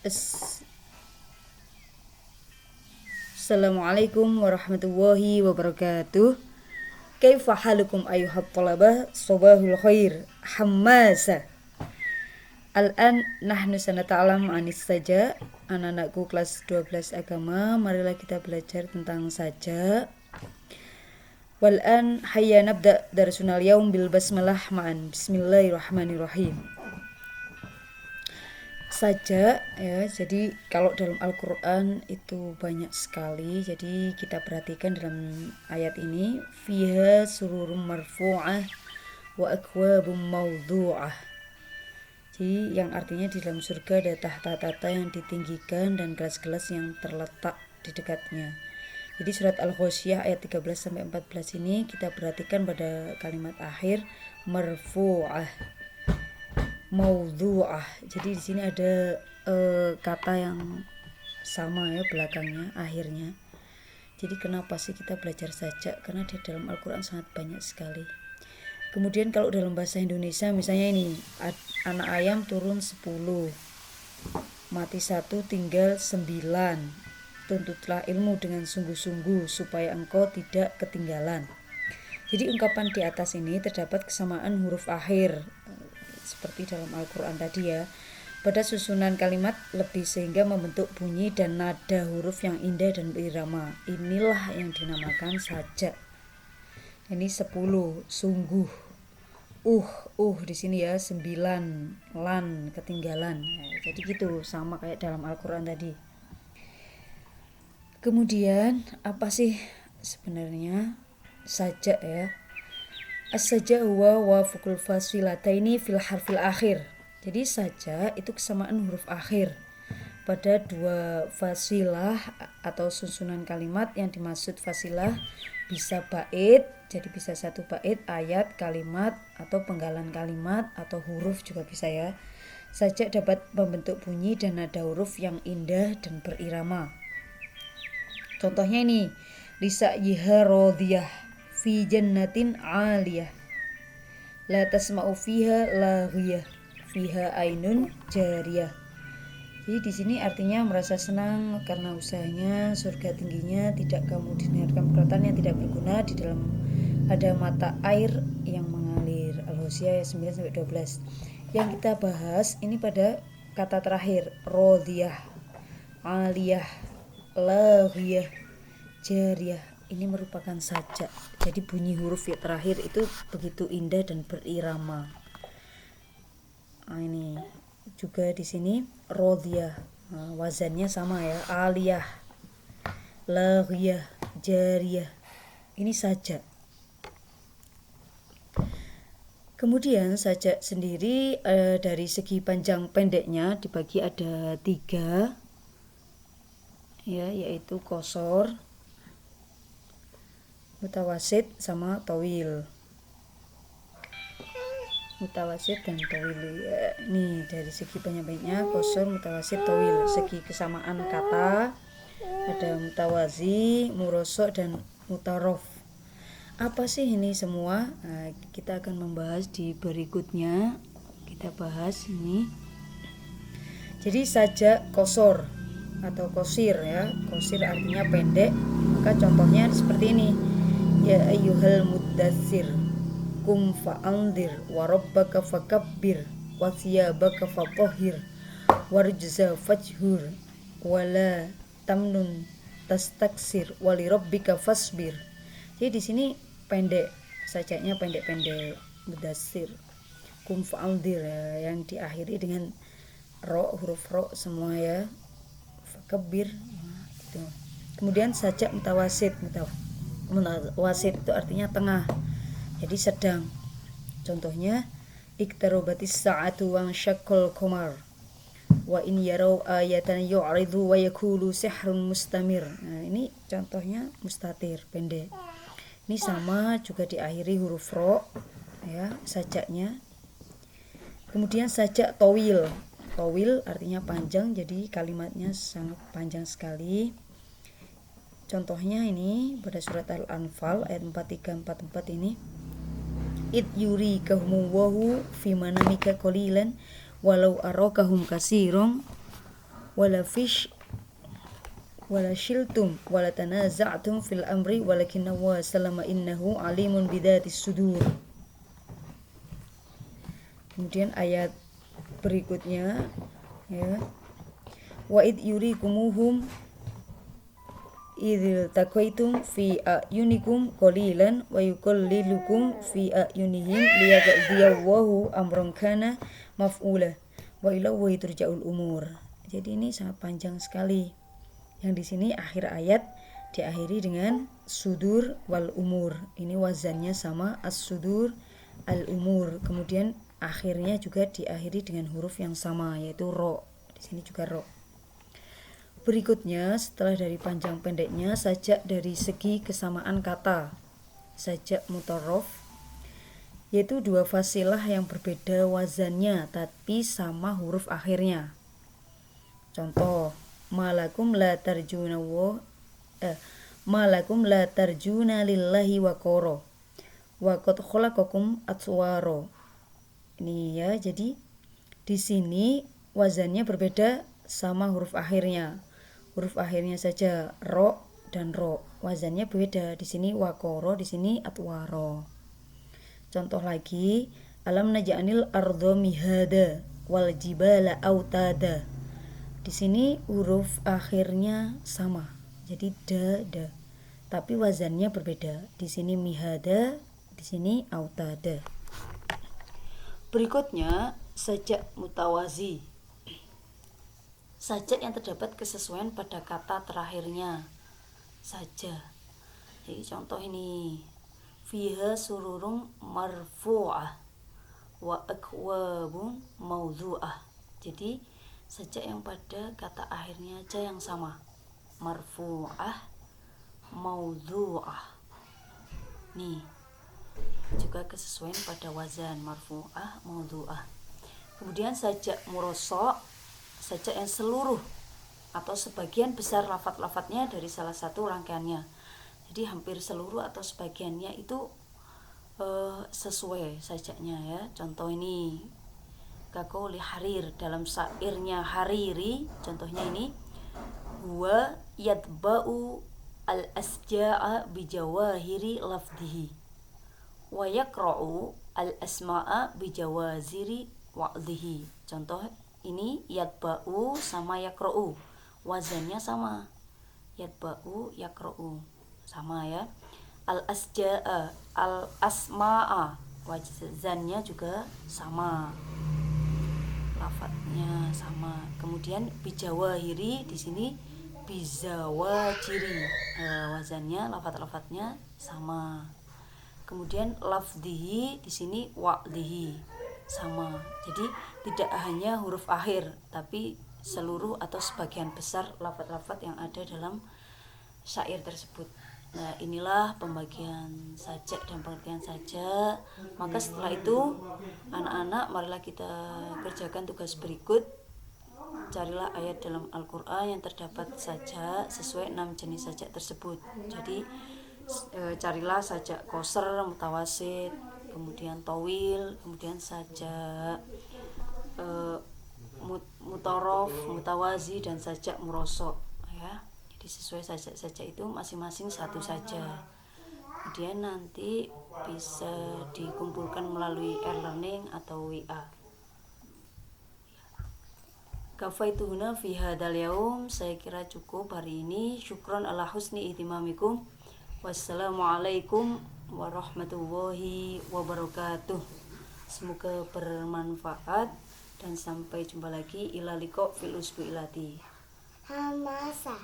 Assalamualaikum warahmatullahi wabarakatuh. Kaifa halukum ayuhat talabah, sobahul khair, hammasa. Al-an nahnu sanata'alam anis saja. Anak-anakku kelas 12 agama, marilah kita belajar tentang saja. Wal-an hayya nabda darsunal yaum bil basmalah ma'an. Bismillahirrahmanirrahim. Saja ya, jadi kalau dalam Al-Quran itu banyak sekali, jadi kita perhatikan dalam ayat ini fiha sururum marfu'ah wa akwabum mawdu'ah. Jadi yang artinya di dalam surga ada tahta-tahta yang ditinggikan dan gelas-gelas yang terletak di dekatnya. Jadi surat Al-Ghasyiyah ayat 13-14 ini kita perhatikan pada kalimat akhir marfu'ah, maudhu'ah. Jadi di sini ada kata yang sama ya belakangnya, akhirnya. Jadi kenapa sih kita belajar saja? Karena di dalam Al-Quran sangat banyak sekali. Kemudian kalau dalam bahasa Indonesia misalnya ini, anak ayam turun 10, mati 1 tinggal 9. Tuntutlah ilmu dengan sungguh-sungguh supaya engkau tidak ketinggalan. Jadi ungkapan di atas ini terdapat kesamaan huruf akhir seperti dalam Al-Quran tadi ya, pada susunan kalimat lebih sehingga membentuk bunyi dan nada huruf yang indah dan berirama. Inilah yang dinamakan saja. Ini 10, sungguh, di sini ya 9, lan, ketinggalan. Nah, jadi gitu, sama kayak dalam Al-Quran tadi. Kemudian apa sih sebenarnya saja ya? As-saja huwa wafukul fasilataini fil harfil akhir. Jadi saja itu kesamaan huruf akhir pada dua fasilah atau susunan kalimat. Yang dimaksud fasilah bisa bait, jadi bisa satu bait, ayat, kalimat, atau penggalan kalimat, atau huruf juga bisa ya. Saja dapat membentuk bunyi dan nada huruf yang indah dan berirama. Contohnya ini, lisa yiha rodiyah fi jannatin aliyah, la tasma'u fiha laghiyah, fiha ainun jariyah. Jadi di sini artinya merasa senang karena usahanya, surga tingginya, tidak kamu dengarkan perkataan yang tidak berguna, di dalam ada mata air yang mengalir. Al-Ghasyiyah 9-12. Yang kita bahas ini pada kata terakhir, rodiyah, aliyah, laghiyah, jariyah. Ini merupakan saja. Jadi bunyi huruf yang terakhir itu begitu indah dan berirama. Nah, ini juga di sini rodiyah. Nah, wazannya sama ya. Aliyah, laghiyah, jariyah. Ini saja. Kemudian saja sendiri dari segi panjang pendeknya dibagi ada 3 ya, yaitu qasar, mutawasid sama tawil. Mutawasid dan tawil ya, nih dari segi banyak-banyaknya qasar, mutawasid, tawil. Segi kesamaan kata ada mutawazi, murosok, dan mutarof. Apa sih ini semua? Nah, kita akan membahas di berikutnya. Kita bahas ini. Jadi saja qasar atau qasir ya. Qasir artinya pendek. Maka contohnya seperti ini. Ya ayyuhal muddatsir kum fa'andir wa rabbaka fakabbir wa thiyabaka fatahhir warjza fajhur wala tamnun tastaksir wali rabbika fasbir. Jadi di sini pendek, sajanya pendek-pendek, mudassir, kum fa'andir ya, yang diakhiri dengan ro, huruf ro semua ya, fakabbir gitu. Kemudian sajak mutawasid, mutawasid itu artinya tengah, jadi sedang. Contohnya iktarobatis sa'atu wa syaqqal qamar wa in yarau ayatan yu'ridu wa yaqulu sihrun mustamir. Nah, ini contohnya mustatir, pendek. Ini sama juga diakhiri huruf ro ya, sajaknya. Kemudian sajak tawil. Tawil artinya panjang, jadi kalimatnya sangat panjang sekali. Contohnya ini pada surat Al-Anfal ayat 43-44 ini. Id yuri kahum wahu fi manamika qalilan walau arakahum katsiran wala fish wala shiltum wala tanaza'tum fil amri walakinna wa salama innahu alimun bidatis sudur. Kemudian ayat berikutnya ya, wa id yurikumuhum idil taqaitum fi ayunikum qalilan wa yuqallilukum fi ayunihim liyaqdiyallahu amran kana maf'ula wa ilaihi turja'ul umur. Jadi ini sangat panjang sekali. Yang di sini akhir ayat diakhiri dengan sudur wal umur. Ini wazannya sama as-sudur al-umur. Kemudian akhirnya juga diakhiri dengan huruf yang sama yaitu ro. Di sini juga ro. Berikutnya setelah dari panjang pendeknya sajak dari segi kesamaan kata. Sajak mutarraf yaitu dua fasilah yang berbeda wazannya tapi sama huruf akhirnya. Contoh, malakum la tarjuna lillahi waqara wa qad khalaqakum atwara. Ini ya, jadi di sini wazannya berbeda sama huruf akhirnya. Huruf akhirnya saja ro dan ro. Wazannya beda. Di sini waqara, di sini atwara. Contoh lagi, alam naj'anil ardo mihada wal jibala autada. Di sini huruf akhirnya sama. Jadi da. Tapi wazannya berbeda. Di sini mihada, di sini autada. Berikutnya sajak mutawazi. Sajak yang terdapat kesesuaian pada kata terakhirnya saja. Jadi contoh ini, fiha sururung marfu'ah wa akwabun mawdu'ah. Jadi sajak yang pada kata akhirnya aja yang sama, marfu'ah, mawdu'ah. Nih juga kesesuaian pada wazan marfu'ah, mawdu'ah. Kemudian sajak murosok, sajak yang seluruh atau sebagian besar lafadz-lafadznya dari salah satu rangkaiannya. Jadi hampir seluruh atau sebagiannya itu sesuai sajaknya ya. Contoh ini kaqauli harir, dalam syairnya Hariri, contohnya ini, huwa yatba'u al-asja'a bijawahiri lafdihi wa yaqra'u al-asma'a bijawaziri wa'dhihi. Contoh ini yatba'u sama yaqra'u, wazannya sama, yatba'u yaqra'u sama ya. Al-asja'a, al-asma'a, wazannya juga sama, lafadznya sama. Kemudian bijawahiri, di sini bizawajiri, wazannya, lafadz-lafadznya sama. Kemudian lafdhihi, di sini wa'dhihi sama. Jadi tidak hanya huruf akhir tapi seluruh atau sebagian besar lafadz-lafadz yang ada dalam syair tersebut. Nah, inilah pembagian sajak dan pengertian sajak. Maka setelah itu anak-anak, marilah kita kerjakan tugas berikut. Carilah ayat dalam Al-Quran yang terdapat sajak sesuai 6 jenis sajak tersebut. Jadi carilah sajak qasr, mutawasid, kemudian tawil, kemudian sajak mutarraf, mutawazi, dan sajak murosok ya. Jadi sesuai sajak-sajak itu masing-masing satu saja. Kemudian nanti bisa dikumpulkan melalui e-learning atau WA. Kafaituhuna fi hadzal yaum, saya kira cukup hari ini. Syukron ala husni ihtimamikum. Wassalamualaikum warahmatullahi wabarakatuh. Semoga bermanfaat dan sampai jumpa lagi. Ila liqa fil usbu'ilati. Hamasa.